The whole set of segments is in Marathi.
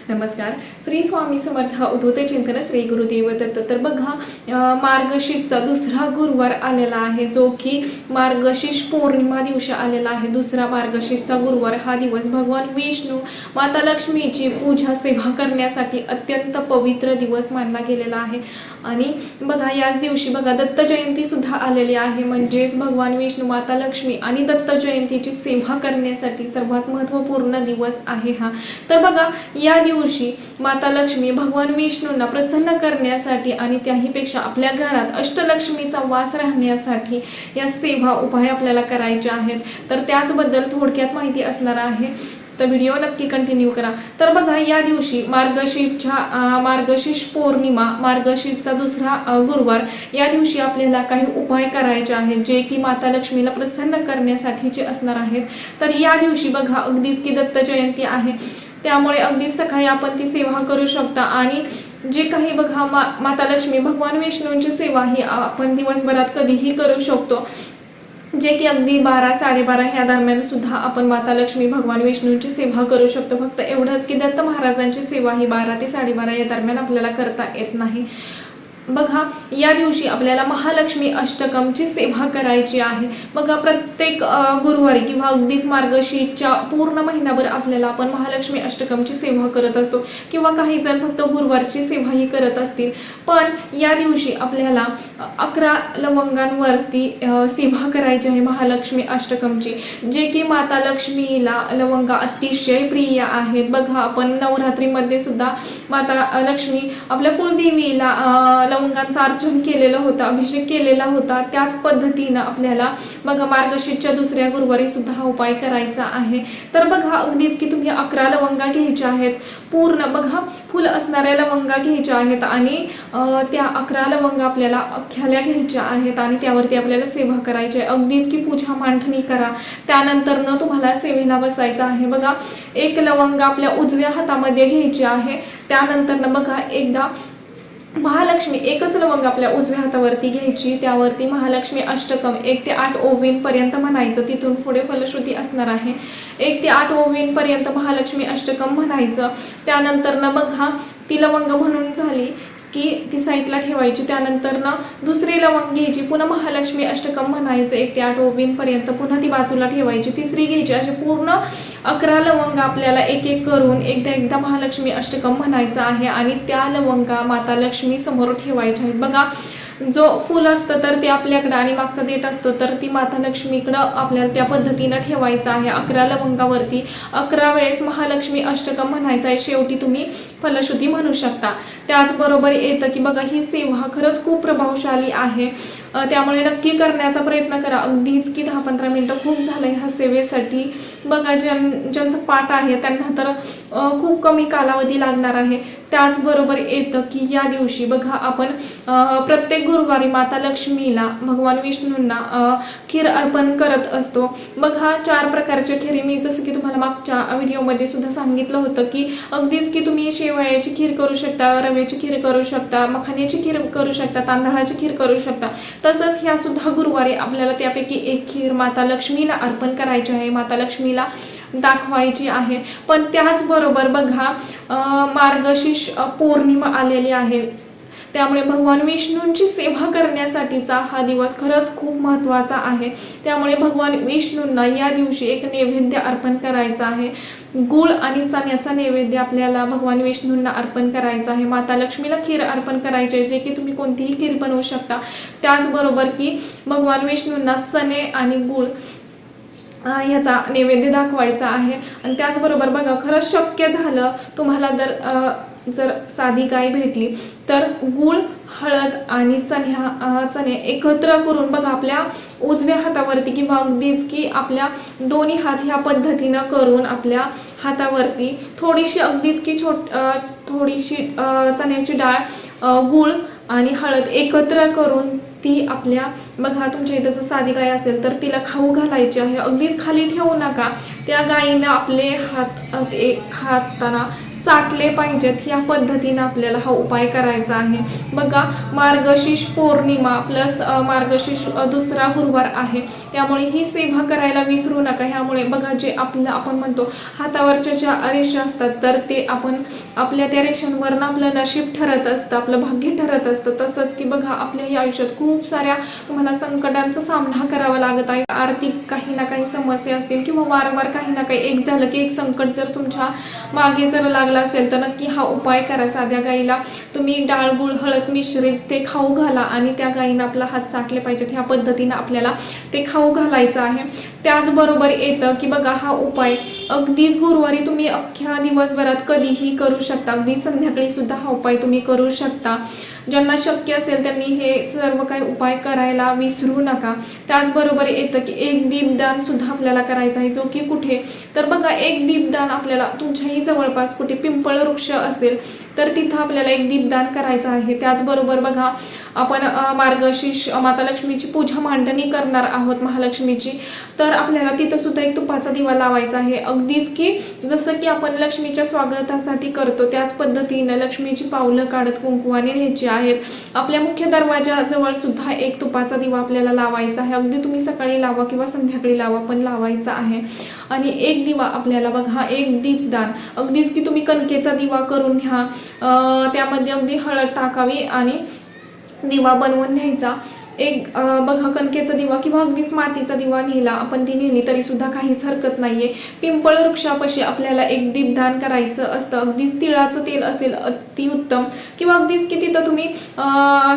नमस्कार. श्री स्वामी समर्थ अवधूत चिंतन श्री गुरुदेव दत्त. तर बघा मार्गशीर्षचा दुसरा गुरुवार आलेला आहे, जो की मार्गशीर्ष पौर्णिमा दिवशी आलेला आहे. दुसरा मार्गशीर्षचा गुरुवार हा दिवस भगवान विष्णू माता लक्ष्मीची पूजा सेवा करण्यासाठी अत्यंत पवित्र दिवस मानला गेलेला आहे. आणि बघा याच दिवशी बघा दत्त जयंती सुद्धा आलेली आहे. म्हणजेच भगवान विष्णू माता लक्ष्मी आणि दत्त जयंतीची सेवा करण्यासाठी सर्वात महत्त्वपूर्ण दिवस आहे हा. तर बघा या दिवशी माता लक्ष्मी भगवान विष्णूंना प्रसन्न करण्यासाठी आणि त्याहीपेक्षा आपल्या घरात अष्टलक्ष्मीचा वास राहण्यासाठी या सेवा उपाय आपल्याला करायचे आहेत. तर त्याचबद्दल थोडक्यात माहिती असणार आहे, तर व्हिडिओ नक्की कंटिन्यू करा. तर बघा या दिवशी मार्गशीर्ष पौर्णिमा, मार्गशीर्षचा दुसरा गुरुवार, या दिवशी आपल्याला काही उपाय करायचे आहेत जे की माता लक्ष्मीला प्रसन्न करण्यासाठीचे असणार आहेत. तर या दिवशी बघा अगदीच की दत्त जयंती आहे, त्यामुळे अगदीच सकाळी आपण ती सेवा करू शकता. आणि जे काही बघा माता लक्ष्मी भगवान विष्णूंची सेवा ही आपण दिवसभरात कधीही करू शकतो, जे की अगदी 12-12:30 ह्या दरम्यान सुद्धा आपण माता लक्ष्मी भगवान विष्णूंची सेवा करू शकतो. फक्त एवढंच की दत्त महाराजांची सेवा ही 12 ते 12:30 या दरम्यान आपल्याला करता येत नाही. बघा या दिवशी आपल्याला महालक्ष्मी अष्टकमची सेवा करायची आहे. बघा प्रत्येक गुरुवारी किंवा अगदीच मार्गशीर्षच्या पूर्ण महिनाभर आपल्याला आपण महालक्ष्मी अष्टकमची सेवा करत असतो, किंवा काही जण फक्त गुरुवारची सेवाही करत असतील. पण या दिवशी आपल्याला 11 लवंगांवरती सेवा करायची आहे महालक्ष्मी अष्टकमची, जे की माता लक्ष्मीला लवंगा अतिशय प्रिय आहेत. बघा आपण नवरात्रीमध्ये सुद्धा माता लक्ष्मी आपल्या कुलदेवीला लवंगांचं अर्चन केलेलं होतं, अभिषेक केलेला होता. त्याच पद्धतीनं आपल्याला बघा मार्गशीर्षच्या दुसऱ्या गुरुवारी सुद्धा हा उपाय करायचा आहे. तर बघा अगदीच की तुम्ही 11 लवंगा घ्यायच्या आहेत, पूर्ण बघा फुल असणाऱ्या लवंगा घ्यायच्या आहेत. आणि त्या 11 लवंगा आपल्याला अख्ख्याल्या घ्यायच्या आहेत आणि त्यावरती आपल्याला सेवा करायची आहे. अगदीच की पूजा मांडणी करा, त्यानंतर तुम्हाला सेवेला बसायचं आहे. बघा एक लवंगा आपल्या उजव्या हातामध्ये घ्यायची आहे. त्यानंतर बघा एकदा महालक्ष्मी एकच लवंग आपल्या उजव्या हातावरती घ्यायची, त्यावरती महालक्ष्मी अष्टकम 1 ते 8 ओवींपर्यंत म्हणायचं. तिथून पुढे फलश्रुती असणार आहे. 1 ते 8 ओवींपर्यंत महालक्ष्मी अष्टकम म्हणायचं. त्यानंतर बघा ती लवंग म्हणून झाली की ती साईडला ठेवायची. त्यानंतर दुसरी लवंग घ्यायची, पुन्हा महालक्ष्मी अष्टकम म्हणायचं 1 ते 8 ओवींपर्यंत, पुन्हा ती बाजूला ठेवायची. तिसरी घ्यायची. असे पूर्ण 11 लवंग आपल्याला एक एक करून एकदा महालक्ष्मी अष्टकम म्हणायचं आहे आणि त्या लवंगा माता लक्ष्मी समोर ठेवायच्या आहेत. बघा जो फूल असतं तर ते आपल्याकडं आणि मागचा देठ असतो तर ती माता लक्ष्मीकडं आपल्याला त्या पद्धतीनं ठेवायचं आहे. 11 लवंगावरती 11 वेळेस महालक्ष्मी अष्टकम म्हणायचं आहे. शेवटी तुम्ही फलश्रुती म्हणू शकता. त्याचबरोबर येतं की बघा ही सेवा खरंच खूप प्रभावशाली आहे, त्यामुळे नक्की करण्याचा प्रयत्न करा. अगदीच की 10-15 मिनटं खूप झालं ह्या सेवेसाठी. बघा ज्यांचं पाठ आहे त्यांना तर खूप कमी कालावधी लागणार आहे. त्याचबरोबर येतं की या दिवशी बघा आपण प्रत्येक गुरुवारी माता लक्ष्मीला भगवान विष्णूंना खीर अर्पण करत असतो. बघा 4 प्रकारच्या खिरी मी जसं की तुम्हाला मागच्या व्हिडिओमध्ये सुद्धा सांगितलं होतं की अगदीच की तुम्ही शेवयाची खीर करू शकता, रव्याची खीर करू शकता, मखाण्याची खीर करू शकता, तांदळाची खीर करू शकता. तसंच ह्या सुद्धा गुरुवारी आपल्याला त्यापैकी एक खीर माता लक्ष्मीला अर्पण करायची आहे, माता लक्ष्मीला दाखवायची आहे. पण त्याचबरोबर बघा मार्गशीर्ष पौर्णिमा आलेली आहे, त्यामुळे भगवान विष्णूंची सेवा करण्यासाठीचा हा दिवस खरंच खूप महत्त्वाचा आहे. त्यामुळे भगवान विष्णूंना या दिवशी एक नैवेद्य अर्पण करायचा आहे. गूळ आणि चण्याचा नैवेद्य आपल्याला भगवान विष्णूंना अर्पण करायचा आहे. माता लक्ष्मीला खीर अर्पण करायची आहे, जे की तुम्ही कोणतीही खीर बनवू शकता. त्याचबरोबर की भगवान विष्णूंना चणे आणि गूळ ह्याचा नैवेद्य दाखवायचा आहे. आणि त्याचबरोबर बघा खरंच शक्य झालं तुम्हाला जर साधी गाय भेटली तर गूळ, हळद आणि चणे एकत्र करून बघा आपल्या उजव्या हातावरती किंवा अगदीच की आपल्या दोन्ही हात ह्या पद्धतीनं करून आपल्या हातावरती थोडीशी अगदीच की थोडीशी चण्याची डाळ, गूळ आणि हळद एकत्र करून ती आपल्या बघा तुमच्या इथं जर साधी गाय असेल तर तिला खाऊ घालायची आहे. अगदीच खाली ठेवू नका. त्या गायीनं आपले हात खाताना चाटले पाहिजेत या पद्धतीने आपल्याला हा उपाय करायचा आहे। बघा, मार्गशीर्ष पौर्णिमा प्लस मार्गशीर्ष दुसरा गुरुवार आहे, त्यामुळे ही सेवा करायला विसरू नका। ह्यामुळे बघा, जे आपण म्हणतो हातावरच्या ज्या रेषा असतात तर ते आपण आपल्या त्या रेषांवरनं आपलं नशीब ठरत असतं, आपलं भाग्य ठरत असतं। तसंच की बघा, आपल्याही आयुष्यात खूप साऱ्या तुम्हाला संकटांचा सामना करावा लागत आहे। आर्थिक काही ना काही समस्या असतील किंवा वारंवार काही ना काही एक झालं की एक संकट जर तुमच्या मागे जर लागला असेल तर नक्की हा उपाय करा। साध्या गाईला तुम्ही डाळ गुळ हळद मिश्रित ते खाऊ घाला आणि त्या गाईनं आपला हात चाटले पाहिजेत। ह्या पद्धतीनं आपल्याला ते खाऊ घालायचं आहे। त्याचबरोबर येतं की बघा, हा उपाय अगदीच गुरुवारी तुम्ही अख्ख्या दिवसभरात कधीही करू शकता, अगदी संध्याकाळी सुद्धा हा उपाय तुम्ही करू शकता। ज्यांना शक्य असेल त्यांनी हे सर्व काही उपाय करायला विसरू नका। त्याचबरोबर येतं की एक दीपदान सुद्धा आपल्याला करायचा आहे, जो की कुठे तर बघा, एक दीपदान आपल्याला तुमच्याही जवळपास कुठे पिंपळ वृक्ष असेल तर तिथं आपल्याला एक दीपदान करायचं आहे। त्याचबरोबर बघा, आपण मार्गशीर्ष माता लक्ष्मीची पूजा मांडणी करणार आहोत महालक्ष्मीची, तर आपल्याला तिथं सुद्धा एक तुपाचा दिवा लावायचा आहे। अगदीच की जसं की आपण लक्ष्मीच्या स्वागतासाठी करतो त्याच पद्धतीने लक्ष्मीची पावलं काढत कुंकवाने न्यायची आहेत। आपल्या मुख्य दरवाजाजवळ सुद्धा एक तुपाचा दिवा आपल्याला लावायचा आहे। अगदी तुम्ही सकाळी लावा किंवा संध्याकाळी लावा, पण लावायचा आहे। आणि एक दिवा आपल्याला बघा, एक दीपदान अगदीच की तुम्ही कणकेचा दिवा करून घ्या, त्यामध्ये अगदी हळद टाकावी आणि दिवा बनवून न्यायचा। एक बघा, कणकेचा दिवा किंवा अगदीच मातीचा दिवा नेला आपण, ती नेली तरी सुद्धा काहीच हरकत नाहीये। पिंपळ वृक्षापाशी आपल्याला एक दीपदान करायचं असतं। अगदीच तिळाचं तेल असेल अतिउत्तम, किंवा अगदीच की तिथं तुम्ही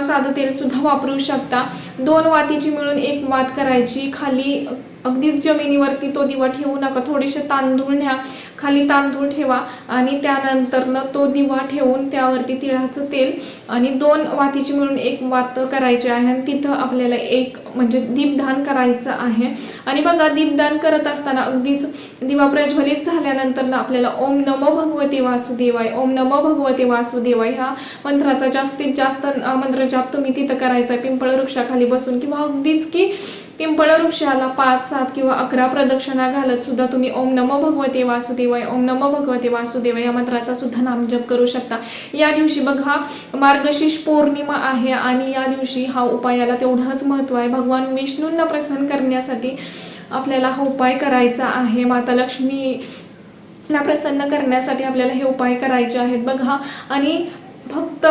साधं तेल सुद्धा वापरू शकता। 2 वातीची मिळून एक वात करायची, खाली अगदीच जमिनीवरती तो दिवा ठेवू नका, थोडेसे तांदूळ न्या, खाली तांदूळ ठेवा आणि त्यानंतरनं तो दिवा ठेवून त्यावरती तिळाचं तेल आणि 2 वातीची मिळून एक वात करायची आहे आणि तिथं आपल्याला एक म्हणजे दीपदान करायचं आहे। आणि बघा, दीपदान करत असताना अगदीच दिवा प्रज्वलित झाल्यानंतर आपल्याला ओम नमो भगवते वासुदेवाय, ओम नमो भगवते वासुदेवाय ह्या मंत्राचा जास्तीत जास्त मंत्रजाप तुम्ही तिथं करायचा आहे, पिंपळ वृक्षाखाली बसून, किंवा अगदीच की पिंपळ वृक्षाला 5, 7 किंवा 11 प्रदक्षिणा घालत सुद्धा तुम्ही ओम नमो भगवते वासुदेवाय, ओम नमो भगवते वासुदेवाय या मंत्राचा सुद्धा नामजप करू शकता। या दिवशी बघा, मार्गशीर्ष पौर्णिमा आहे आणि या दिवशी हा उपायाला तेवढंच महत्त्व आहे। भगवान विष्णूंना प्रसन्न करण्यासाठी आपल्याला हा उपाय करायचा आहे। माता लक्ष्मीला प्रसन्न करण्यासाठी आपल्याला हे उपाय करायचे आहेत बघा। आणि फक्त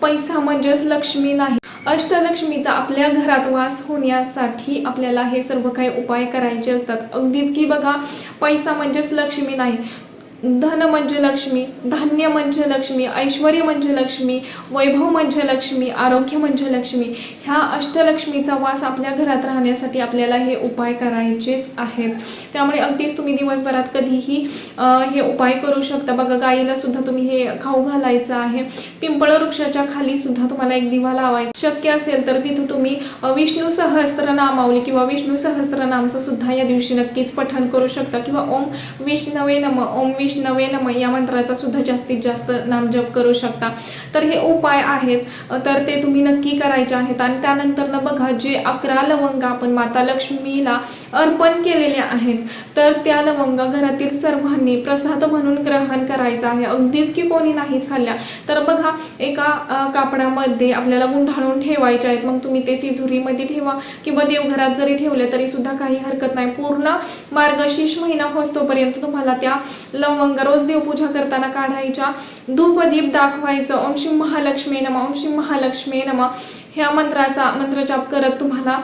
पैसा म्हणजेच लक्ष्मी नाही, अष्टलक्ष्मीचा आपल्या घरात वास होण्यासाठी आपल्याला हे सर्व काही उपाय करायचे असतात। अगदीच की बघा, पैसा म्हणजेच लक्ष्मी नाही, धन म्हणजे लक्ष्मी, धान्य म्हणजे लक्ष्मी, ऐश्वर्य म्हणजे लक्ष्मी, वैभव म्हणजे लक्ष्मी, आरोग्य म्हणजे लक्ष्मी। ह्या अष्टलक्ष्मीचा वास आपल्या घरात राहण्यासाठी आपल्याला हे उपाय करायचेच आहेत। त्यामुळे अगदीच तुम्ही दिवसभरात कधीही हे उपाय करू शकता। बघा, गाईला सुद्धा तुम्ही हे खाऊ घालायचं आहे। पिंपळ वृक्षाच्या खाली सुद्धा तुम्हाला एक दिवा लावायचा, शक्य असेल तर तिथं तुम्ही विष्णू सहस्त्रनामावली किंवा विष्णू सहस्त्रनामचं सुद्धा या दिवशी नक्कीच पठण करू शकता, किंवा ओम विष्णवे नमः, ओम विष्णवे नमः या मंत्राचा सुद्धा जास्तीत जास्त नामजप करू शकता। तर हे उपाय आहेत, तर ते तुम्ही नक्की करायचे आहेत। आणि त्यानंतर बघा, जे 11 लवंगा आपण माता लक्ष्मीला अर्पण केलेल्या आहेत तर त्या लवंगा घरातील सर्वांनी प्रसाद म्हणून ग्रहण करायचा आहे। अगदीच की कोणी नाहीत खाल्ल्या तर बघा, एका कापडामध्ये आपल्याला गुंडाळून ठेवायचे आहेत। मग तुम्ही ते तिजोरीमध्ये ठेवा किंवा देवघरात जरी ठेवले तरी सुद्धा काही हरकत नाही। पूर्ण मार्गशीर्ष महिना होतोपर्यंत तुम्हाला त्या लवंग रोज देवपूजा करताना काढायच्या, धूपदीप दाखवायचं, ओम श्री महालक्ष्मी नमः, ओम श्री महालक्ष्मी नमः ह्या मंत्राचा मंत्रजाप करत तुम्हाला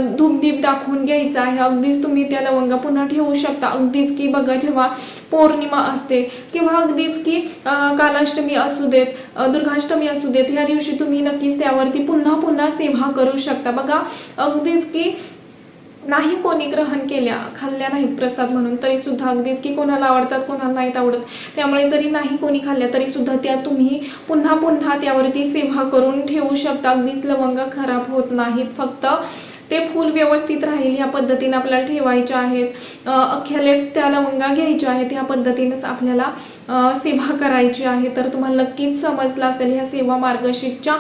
धूपदीप दाखवून घ्यायचा आहे। अगदीच तुम्ही त्या लवंगा पुन्हा ठेवू शकता। अगदीच की बघा, जेव्हा पौर्णिमा असते किंवा अगदीच की कालाष्टमी असू देत, दुर्गाष्टमी असू देत, ह्या दिवशी तुम्ही नक्कीच त्यावरती पुन्हा पुन्हा सेवा करू शकता। बघा, अगदीच की नाही कोणी ग्रहण केल्या, खाल्ल्या नाहीत प्रसाद म्हणून तरी सुद्धा अगदीच की कोणाला आवडतात कोणाला नाहीत आवडत, त्यामुळे जरी नाही कोणी खाल्ल्या तरी सुद्धा त्या तुम्ही पुन्हा पुन्हा त्यावरती सेवा करून ठेवू शकता। अगदीच लवंग खराब होत नाहीत, फक्त ते फूल व्यवस्थित राहील या पद्धतीने आपल्याला ठेवायचे आहेत। अख्ख्यालेच त्या लवंगा घ्यायच्या आहेत, या पद्धतीनेच आपल्याला सेवा करायची आहे। तर तुम्हाला नक्कीच समजलं असेल, ह्या सेवा मार्गशीर्षच्या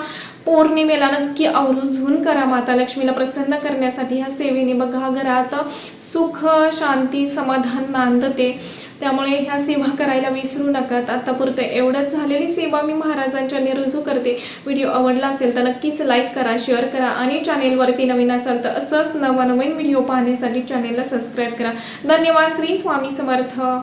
पौर्णिमेला नक्की आवर्जून करा। माता लक्ष्मीला प्रसन्न करण्यासाठी ह्या सेवेने बघा घरात सुख शांती समाधान नांदते। त्यामुळे ह्या सेवा करायला विसरू नका. आतापुरतं एवढंच. झालेली सेवा मी महाराजांच्या रुजू करते. व्हिडिओ आवडला असेल तर नक्कीच लाईक करा, शेअर करा आणि चॅनेलवरती नवीन असाल तर असंच नवनवीन व्हिडिओ पाहण्यासाठी चॅनेलला सबस्क्राईब करा. धन्यवाद. श्री स्वामी समर्थ.